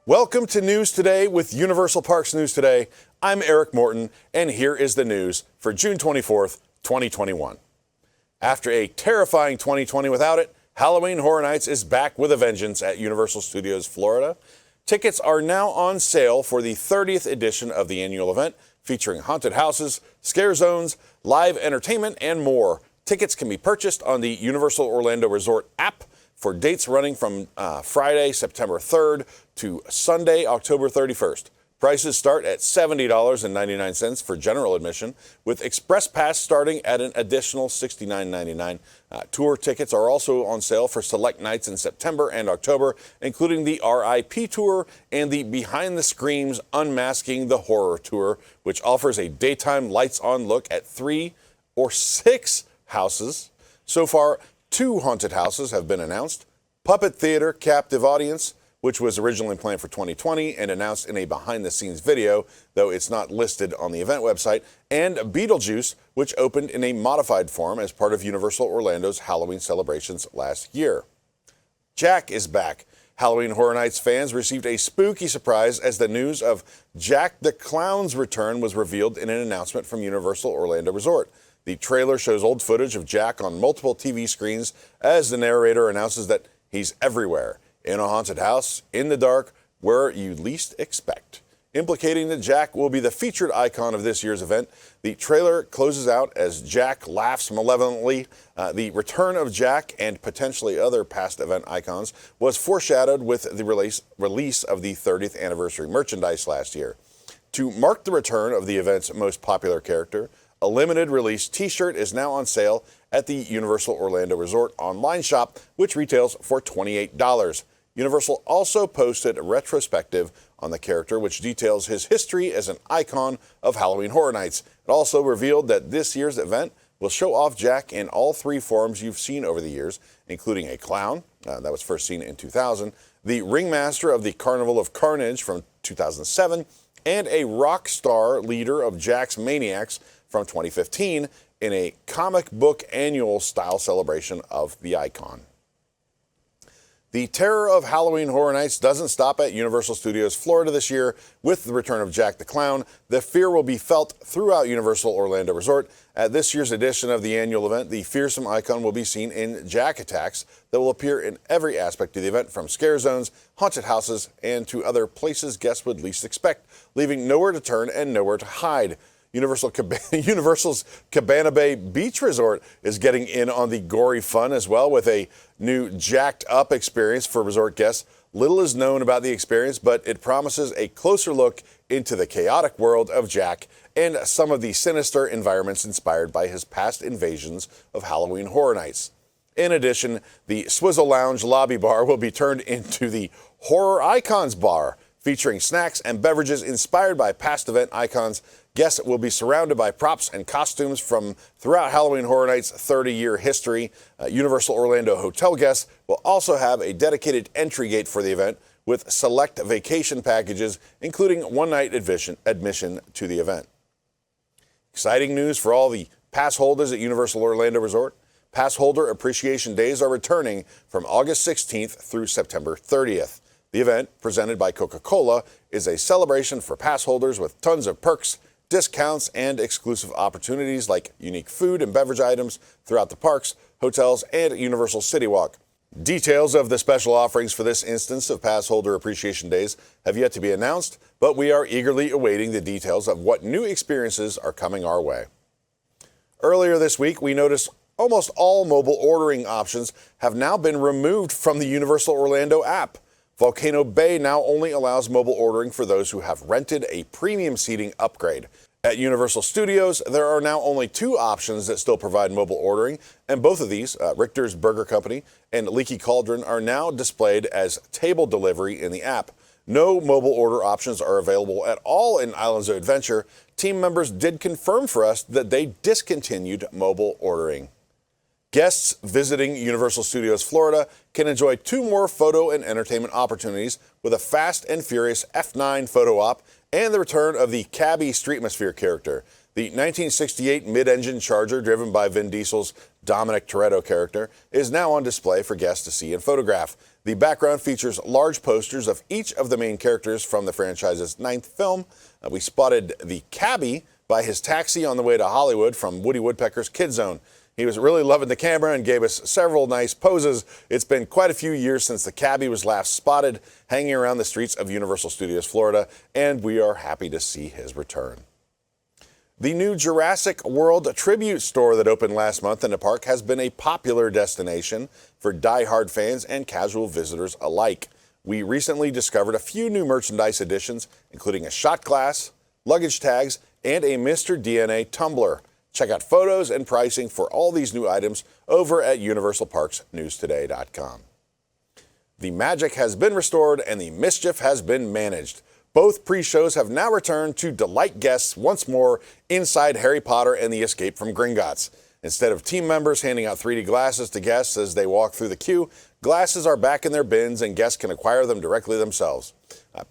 Welcome to News Today with Universal Parks News Today. I'm Eric Morton, and here is the news for June 24th, 2021. After a terrifying 2020 without it, Halloween Horror Nights is back with a vengeance at Universal Studios Florida. Tickets are now on sale for the 30th edition of the annual event, featuring haunted houses, scare zones, live entertainment, and more. Tickets can be purchased on the Universal Orlando Resort app for dates running from Friday, September 3rd to Sunday, October 31st. Prices start at $70.99 for general admission, with Express Pass starting at an additional $69.99. Tour tickets are also on sale for select nights in September and October, including the RIP Tour and the Behind the Screams Unmasking the Horror Tour, which offers a daytime lights-on look at 3 or 6 houses. So far, 2 haunted houses have been announced: Puppet Theater Captive Audience, which was originally planned for 2020 and announced in a behind-the-scenes video, though it's not listed on the event website, and Beetlejuice, which opened in a modified form as part of Universal Orlando's Halloween celebrations last year. Jack is back. Halloween Horror Nights fans received a spooky surprise as the news of Jack the Clown's return was revealed in an announcement from Universal Orlando Resort. The trailer shows old footage of Jack on multiple TV screens as the narrator announces that he's everywhere, in a haunted house, in the dark, where you least expect, implicating that Jack will be the featured icon of this year's event. The trailer closes out as Jack laughs malevolently. The return of Jack and potentially other past event icons was foreshadowed with the release of the 30th anniversary merchandise last year. To mark the return of the event's most popular character, a limited release t-shirt is now on sale at the Universal Orlando Resort online shop, which retails for $28. Universal also posted a retrospective on the character, which details his history as an icon of Halloween Horror Nights. It also revealed that this year's event will show off Jack in all 3 forms you've seen over the years, including a clown, that was first seen in 2000, the ringmaster of the Carnival of Carnage from 2007, and a rock star leader of Jack's Maniacs from 2015 in a comic book annual style celebration of the icon. The terror of Halloween Horror Nights doesn't stop at Universal Studios Florida this year. With the return of Jack the Clown, the fear will be felt throughout Universal Orlando Resort. At this year's edition of the annual event, the fearsome icon will be seen in Jack attacks that will appear in every aspect of the event, from scare zones, haunted houses, and to other places guests would least expect, leaving nowhere to turn and nowhere to hide. Universal's Cabana Bay Beach Resort is getting in on the gory fun as well, with a new jacked up experience for resort guests. Little is known about the experience, but it promises a closer look into the chaotic world of Jack and some of the sinister environments inspired by his past invasions of Halloween Horror Nights. In addition, the Swizzle Lounge lobby bar will be turned into the Horror Icons Bar, featuring snacks and beverages inspired by past event icons. Guests will be surrounded by props and costumes from throughout Halloween Horror Nights' 30-year history. Universal Orlando hotel guests will also have a dedicated entry gate for the event, with select vacation packages, including one-night admission to the event. Exciting news for all the pass holders at Universal Orlando Resort. Passholder Appreciation Days are returning from August 16th through September 30th. The event, presented by Coca-Cola, is a celebration for pass holders with tons of perks, discounts, and exclusive opportunities like unique food and beverage items throughout the parks, hotels, and Universal City Walk. Details of the special offerings for this instance of Passholder Appreciation Days have yet to be announced, but we are eagerly awaiting the details of what new experiences are coming our way. Earlier this week, we noticed almost all mobile ordering options have now been removed from the Universal Orlando app. Volcano Bay now only allows mobile ordering for those who have rented a premium seating upgrade. At Universal Studios, there are now only 2 options that still provide mobile ordering, and both of these, Richter's Burger Company and Leaky Cauldron, are now displayed as table delivery in the app. No mobile order options are available at all in Islands of Adventure. Team members did confirm for us that they discontinued mobile ordering. Guests visiting Universal Studios Florida can enjoy 2 more photo and entertainment opportunities with a Fast and Furious F9 photo op and the return of the Cabby Streetmosphere character. The 1968 mid-engine Charger, driven by Vin Diesel's Dominic Toretto character, is now on display for guests to see and photograph. The background features large posters of each of the main characters from the franchise's ninth film. We spotted the cabbie by his taxi on the way to Hollywood from Woody Woodpecker's Kid Zone. He was really loving the camera and gave us several nice poses. It's been quite a few years since the cabbie was last spotted hanging around the streets of Universal Studios Florida, and we are happy to see his return. The new Jurassic World tribute store that opened last month in the park has been a popular destination for die-hard fans and casual visitors alike. We recently discovered a few new merchandise additions, including a shot glass, luggage tags, and a Mr. DNA tumbler. Check out photos and pricing for all these new items over at UniversalParksNewsToday.com. The magic has been restored and the mischief has been managed. Both pre-shows have now returned to delight guests once more inside Harry Potter and the Escape from Gringotts. Instead of team members handing out 3D glasses to guests as they walk through the queue, glasses are back in their bins and guests can acquire them directly themselves.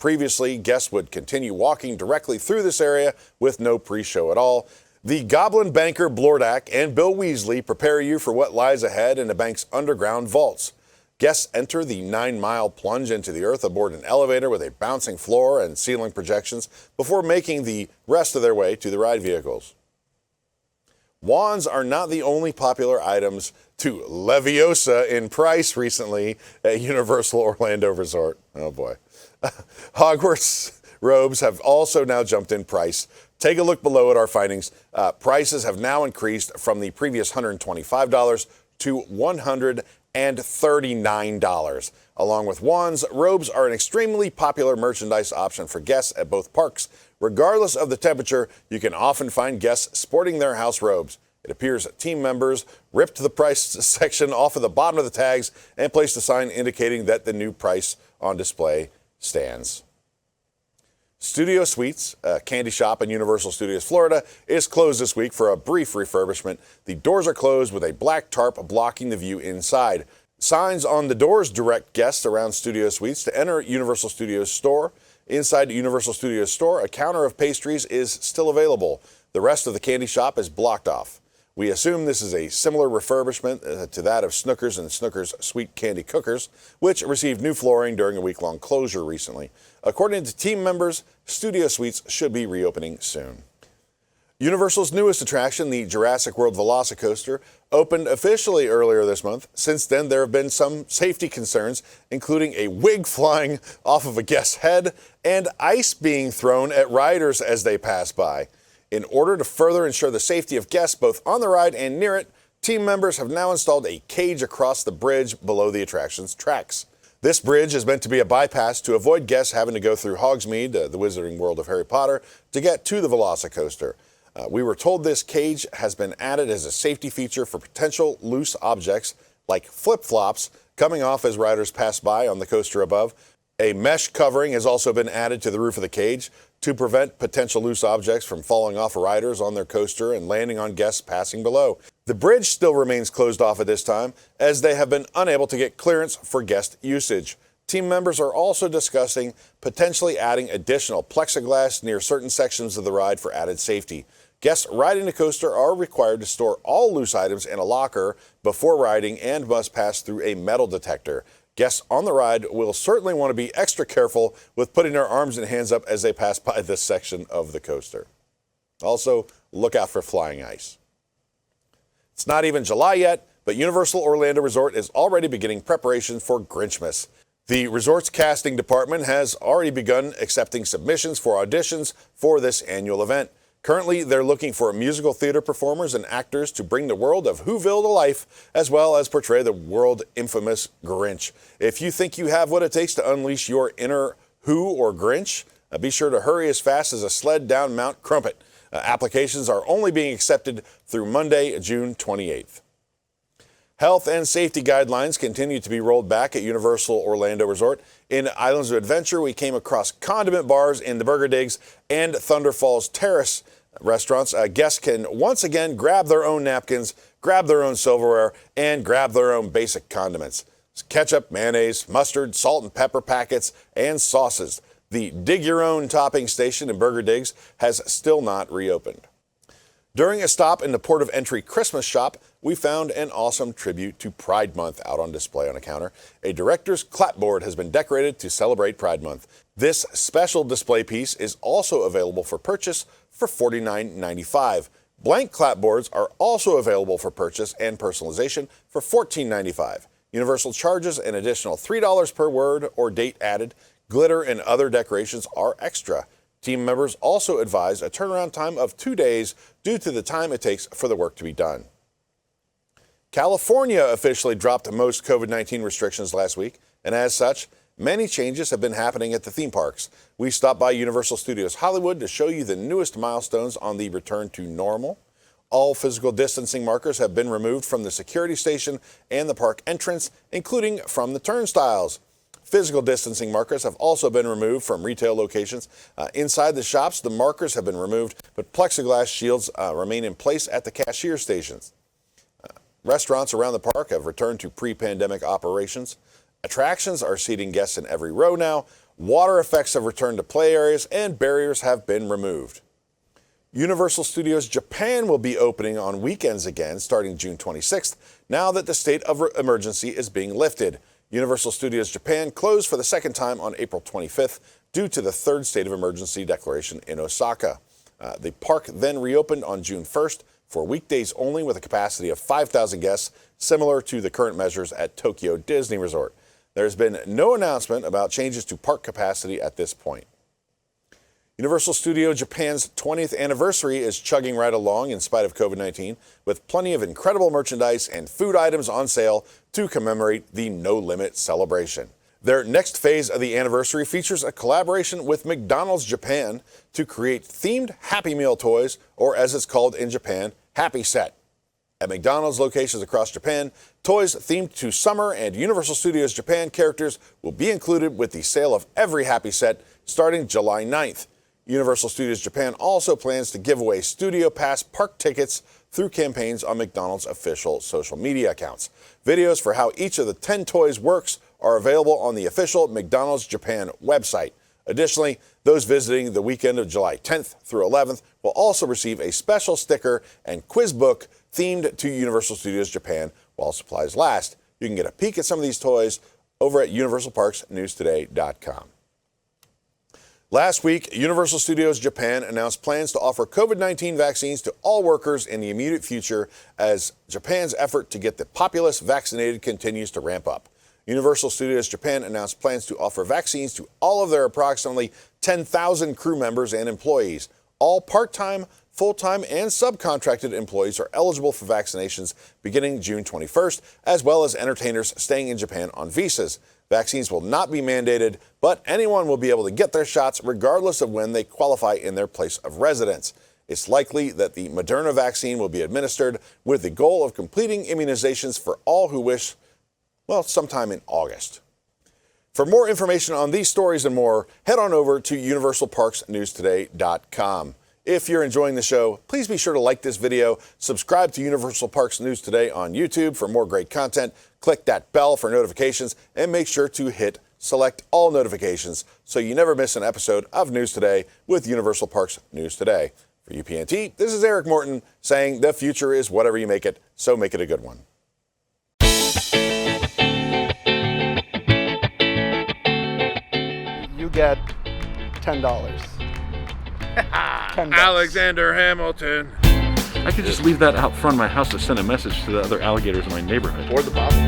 Previously, guests would continue walking directly through this area with no pre-show at all. The Goblin Banker Blordak and Bill Weasley prepare you for what lies ahead in the bank's underground vaults. Guests enter the 9-mile plunge into the earth aboard an elevator with a bouncing floor and ceiling projections before making the rest of their way to the ride vehicles. Wands are not the only popular items to Leviosa in price recently at Universal Orlando Resort. Oh boy. Hogwarts robes have also now jumped in price. Take a look below at our findings. Prices have now increased from the previous $125 to $139. Along with wands, robes are an extremely popular merchandise option for guests at both parks. Regardless of the temperature, you can often find guests sporting their house robes. It appears team members ripped the price section off of the bottom of the tags and placed a sign indicating that the new price on display stands. Studio Suites, a candy shop in Universal Studios Florida, is closed this week for a brief refurbishment. The doors are closed with a black tarp blocking the view inside. Signs on the doors direct guests around Studio Suites to enter Universal Studios store. Inside Universal Studios store, a counter of pastries is still available. The rest of the candy shop is blocked off. We assume this is a similar refurbishment to that of Snookers and Snookers Sweet Candy Cookers, which received new flooring during a week-long closure recently. According to team members, Studio Suites should be reopening soon. Universal's newest attraction, the Jurassic World VelociCoaster, opened officially earlier this month. Since then, there have been some safety concerns, including a wig flying off of a guest's head and ice being thrown at riders as they pass by. In order to further ensure the safety of guests both on the ride and near it, team members have now installed a cage across the bridge below the attraction's tracks. This bridge is meant to be a bypass to avoid guests having to go through Hogsmeade, the Wizarding World of Harry Potter, to get to the VelociCoaster. We were told this cage has been added as a safety feature for potential loose objects like flip-flops coming off as riders pass by on the coaster above. A mesh covering has also been added to the roof of the cage to prevent potential loose objects from falling off riders on their coaster and landing on guests passing below. The bridge still remains closed off at this time, as they have been unable to get clearance for guest usage. Team members are also discussing potentially adding additional plexiglass near certain sections of the ride for added safety. Guests riding the coaster are required to store all loose items in a locker before riding and must pass through a metal detector. Guests on the ride will certainly want to be extra careful with putting their arms and hands up as they pass by this section of the coaster. Also, look out for flying ice. It's not even July yet, but Universal Orlando Resort is already beginning preparations for Grinchmas. The resort's casting department has already begun accepting submissions for auditions for this annual event. Currently, they're looking for musical theater performers and actors to bring the world of Whoville to life, as well as portray the world infamous Grinch. If you think you have what it takes to unleash your inner Who or Grinch, be sure to hurry as fast as a sled down Mount Crumpet. Applications are only being accepted through Monday, June 28th. Health and safety guidelines continue to be rolled back at Universal Orlando Resort. In Islands of Adventure, we came across condiment bars in the Burger Digs and Thunder Falls Terrace restaurants. Guests can once again grab their own napkins, grab their own silverware, and grab their own basic condiments. Ketchup, mayonnaise, mustard, salt and pepper packets, and sauces. The Dig Your Own topping station in Burger Digs has still not reopened. During a stop in the Port of Entry Christmas shop, we found an awesome tribute to Pride Month out on display on a counter. A director's clapboard has been decorated to celebrate Pride Month. This special display piece is also available for purchase for $49.95. Blank clapboards are also available for purchase and personalization for $14.95. Universal charges an additional $3 per word or date added. Glitter and other decorations are extra. Team members also advise a turnaround time of 2 days due to the time it takes for the work to be done. California officially dropped most COVID-19 restrictions last week, and as such, many changes have been happening at the theme parks. We stopped by Universal Studios Hollywood to show you the newest milestones on the return to normal. All physical distancing markers have been removed from the security station and the park entrance, including from the turnstiles. Physical distancing markers have also been removed from retail locations. Inside the shops, the markers have been removed, but plexiglass shields remain in place at the cashier stations. Restaurants around the park have returned to pre-pandemic operations. Attractions are seating guests in every row now. Water effects have returned to play areas, and barriers have been removed. Universal Studios Japan will be opening on weekends again starting June 26th, now that the state of emergency is being lifted. Universal Studios Japan closed for the second time on April 25th due to the third state of emergency declaration in Osaka. The park then reopened on June 1st for weekdays only with a capacity of 5,000 guests, similar to the current measures at Tokyo Disney Resort. There's been no announcement about changes to park capacity at this point. Universal Studio Japan's 20th anniversary is chugging right along in spite of COVID-19, with plenty of incredible merchandise and food items on sale to commemorate the No Limit celebration. Their next phase of the anniversary features a collaboration with McDonald's Japan to create themed Happy Meal toys, or as it's called in Japan, Happy Set. At McDonald's locations across Japan, toys themed to summer and Universal Studios Japan characters will be included with the sale of every Happy Set starting July 9th. Universal Studios Japan also plans to give away Studio Pass park tickets through campaigns on McDonald's official social media accounts. Videos for how each of the 10 toys works are available on the official McDonald's Japan website. Additionally, those visiting the weekend of July 10th through 11th will also receive a special sticker and quiz book themed to Universal Studios Japan while supplies last. You can get a peek at some of these toys over at universalparksnewstoday.com. Last week, Universal Studios Japan announced plans to offer COVID-19 vaccines to all workers in the immediate future as Japan's effort to get the populace vaccinated continues to ramp up. Universal Studios Japan announced plans to offer vaccines to all of their approximately 10,000 crew members and employees. All part-time, full-time, and subcontracted employees are eligible for vaccinations beginning June 21st, as well as entertainers staying in Japan on visas. Vaccines will not be mandated, but anyone will be able to get their shots regardless of when they qualify in their place of residence. It's likely that the Moderna vaccine will be administered with the goal of completing immunizations for all who wish, sometime in August. For more information on these stories and more, head on over to universalparksnewstoday.com. If you're enjoying the show, please be sure to like this video, subscribe to Universal Parks News Today on YouTube for more great content, click that bell for notifications, and make sure to hit select all notifications so you never miss an episode of News Today with Universal Parks News Today. For UPNT, this is Eric Morton saying the future is whatever you make it, so make it a good one. You get $10. Alexander Hamilton. I could just leave that out front of my house to send a message to the other alligators in my neighborhood. Or the bottom.